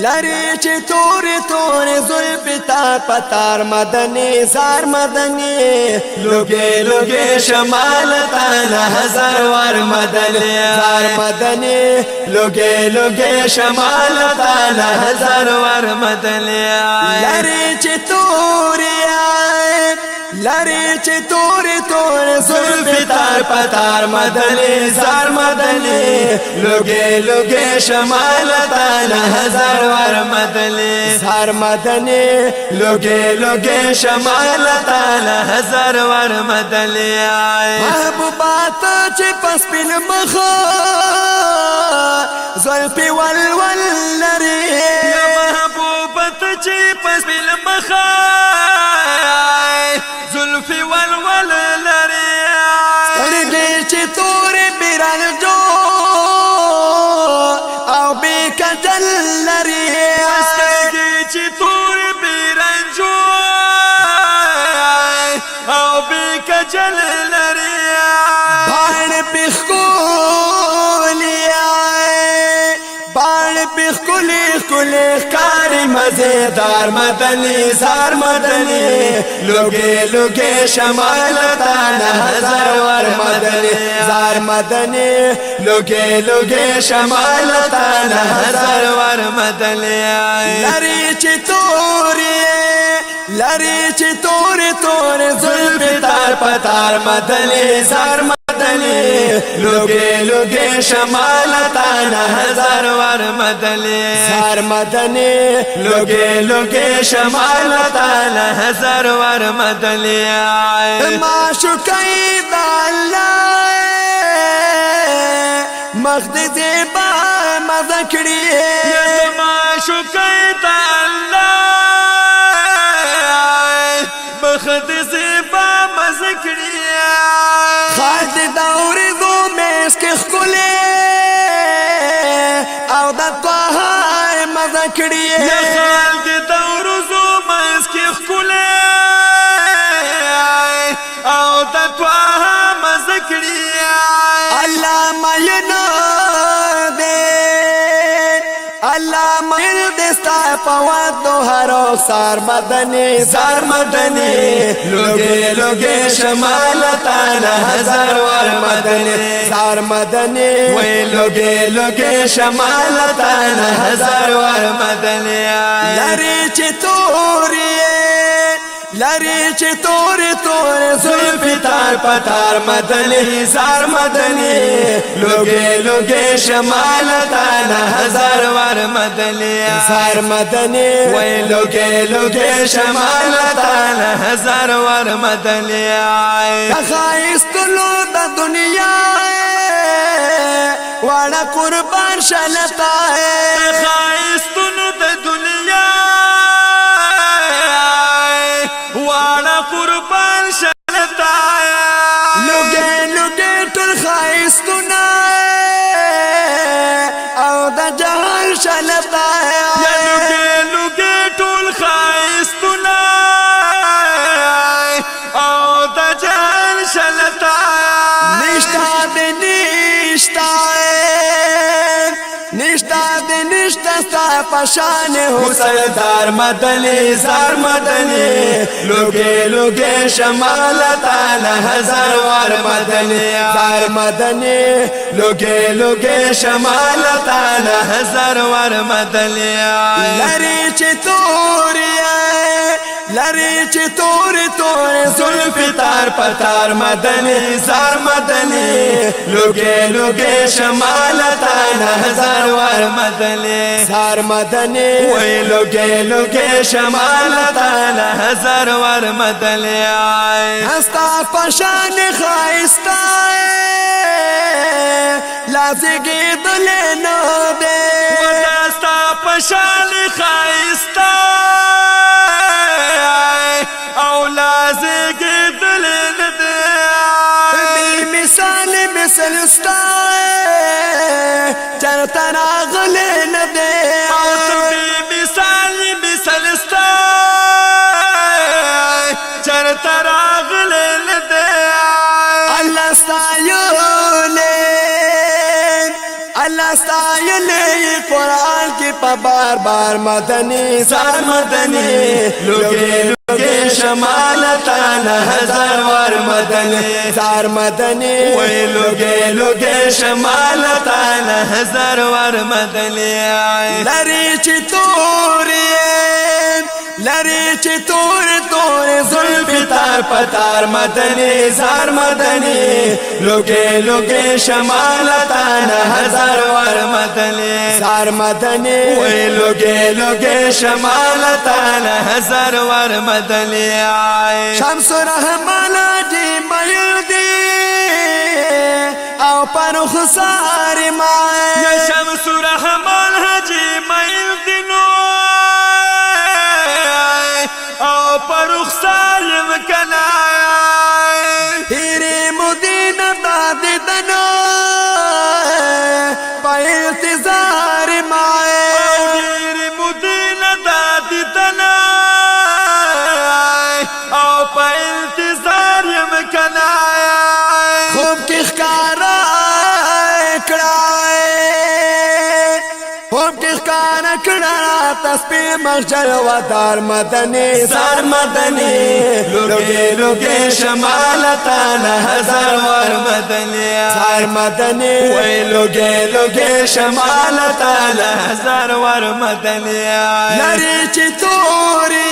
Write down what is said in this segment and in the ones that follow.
لری چې توري زلف تا پتار مدنی زار مدنی لوگے شمال تانا ہزار وار مدنی زار مدنی لوگے شمال تانا ہزار وار مدنی لری چې توري زلف تا پتار مدنی زار مدنی لوگے شمال تانا ہزار وار مدنی زار مدنی لوگے شمال تانا ہزار وار مدنی محبوبات چې پس پل مخا زلفی ول لري محبوبات چې پس پل مخا زلفی ول لري سترګې چې تورې بیرال جو او بی کجل لري سترګې چې تورې بیرال جو او بی کجل لري باڼ پخکولی کاری مزیدار مدنی زار مدنی لوگے شمال تانا ہزار وار مدنی زار مدنی لوگے شمال تانا ہزار وار مدنی لری چې توري زلف تار پتار مدنی زار مدنی لوگے شمال تانا ہزار وار مدنی زار مدنی لوگے شمال تانا ہزار وار مدنی معشوقی دا اللہ مخد زیبا مزه کړی معشوقی دا اللہ مخد زیبا مزه کړی خالد دور کخکولی او دا طاهای مزه کړی خال د دورزو مز کخکولی او دا طاها مزه کړی الله مین دې ستا په وادو هرو سار مدنی زار مدنی لوگے شمال تانا ہزار وار مدنی زار مدنی وی لوگے شمال تانا ہزار وار مدنی لری چې توري زلف تار پتار مدنی زار مدنی لوگے شمال تانا ہزار وار مدنی زار مدنی وی لوگے شمال تانا ہزار وار مدنی خایستلو دا دنیا وانا قربان شلتا ہے خایستلو دا دنیا وانا قربان شلتا ہے لوگے ټول خایستونه او دا جهان شلتا ہے لوگے ټول خایستونه او دا جهان شلتا نشتا ستا پشان حسندار مدنی زار مدنی لوگے شمال تانا ہزار وار مدنی زار مدنی لوگے شمال تانا ہزار وار مدنی لری چې توري زلف تار پتار مدنی زار مدنی لوگے شمال تانا ہزار وار مدنی زار مدنی وی لوگے شمال تانا ہزار وار مدنی ہستا پشان خائستا لازگی دلے نو دے ہستا پشان خائستا او لازگی دلے نو دے مثال ستا چرتا راغلے نو دے مثال ستا چرتا راغلے نو دے اللہ ستایو لے اللہ ستایلی قرآن کی پا بار بار مدنی زار مدنی لوگے لوگے شمالتانا ہزار وار مدنی زار مدنی وی لوگے لوگے شمالتانا ہزار وار مدنی لری چی توری لری چی توری توری ظلفی تار پتار مدنی زار مدنی لوگے لوگے شمالتانا ہزار وار مدنی زار مدنی وی لوگے لوگے شمالتانا ہزار وار مدنی شمس رحمان جی میل دی او پر خسار مائے یا شمس رحمان جی میل دی نو او پر خسار مکنائے تیری مدین دادی دنو پا انتظار مائے تیری مدین دادی دنو او پا انتظار مکنائے خوب کی خکارا اکڑائے خوب کی خکارا اکڑا تسبیح مخجل و دار مدنی زار مدنی لوگے لوگے شمالتانا ہزار وار مدنی زار مدنی وی لوگے لوگے شمالتانا ہزار وار مدنی لری چی توری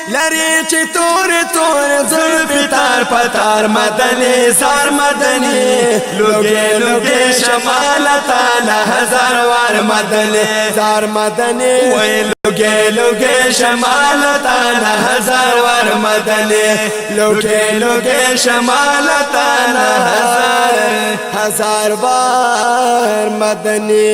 لری چی توری توری ظلفی تار پتار مدنی زار مدنی لوگے لوگے شمالتانا ہزار وار مدنی زار مدنی وی لوگے لوگے شمالتانا ہزار وار مدنی لوگے لوگے شمالتانا ہزار وار مدنی